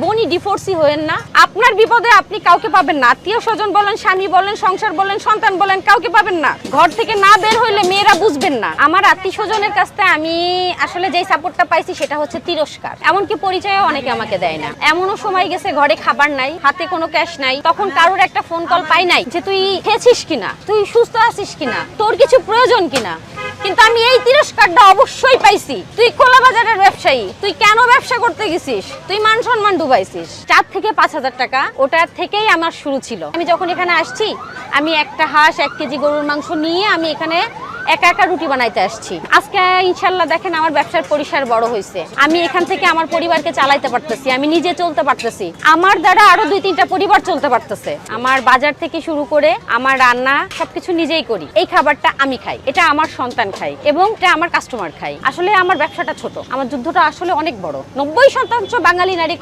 বোনই divorcee হয়েন না। আপনার বিপদে আপনি কাউকে পাবেন না, আত্মীয় স্বজন বলেন, স্বামী বলেন, সংসার বলেন, সন্তান বলেন, কাউকে পাবেন না। ঘর থেকে না বের হইলে মেয়েরা বুঝবেন না। আমার আত্মীয় স্বজনের কাছ থেকে আমি আসলে যেই সাপোর্টটা পাইছি সেটা হচ্ছে তিরস্কার, এমনকি পরিচয়ও অনেকে আমাকে দেয় না। এমনও সময় গেছে ঘরে খাবার নাই, হাতে কোনো ক্যাশ নাই, তখন কারোর একটা ফোন কল পাই নাই যে তুই খেয়েছিস কিনা, তুই সুস্থ আছিস কিনা, তোর কিছু প্রয়োজন কিনা। কিন্তু আমি এই তিরস্কারটা অবশ্যই পাইছি। তুই খোলা বাজারের ব্যবসায়ী, তুই কেন ব্যবসা করতে গেছিস, তুই মান সম্মান ডুবাইছিস। 4 থেকে 5,000 টাকা ওটার থেকেই আমার শুরু ছিল। আমি যখন এখানে আসছি, আমি একটা হাঁস 1 কেজি গরুর মাংস নিয়ে আমি এখানে একা একা রুটি বানাইতে আসছি। আজকে ইনশাল্লাহ দেখেন আমার ব্যবসার পরিসর বড় হয়েছে। আমি এখান থেকে আমার পরিবারকে চালাইতে পারতেছি, আমি নিজে চলতে পারতেছি, আমার দ্বারা আরো 2-3টা পরিবার চলতে পারতেছে। আমার বাজার থেকে শুরু করে আমার রান্না সবকিছু নিজেই করি। এই খাবারটা আমি খাই, এটা আমার সন্তান খাই এবং এটা আমার কাস্টমার খাই। আসলে আমার ব্যবসাটা ছোট, আমার যুদ্ধটা আসলে অনেক বড়। 90% বাঙালি নারী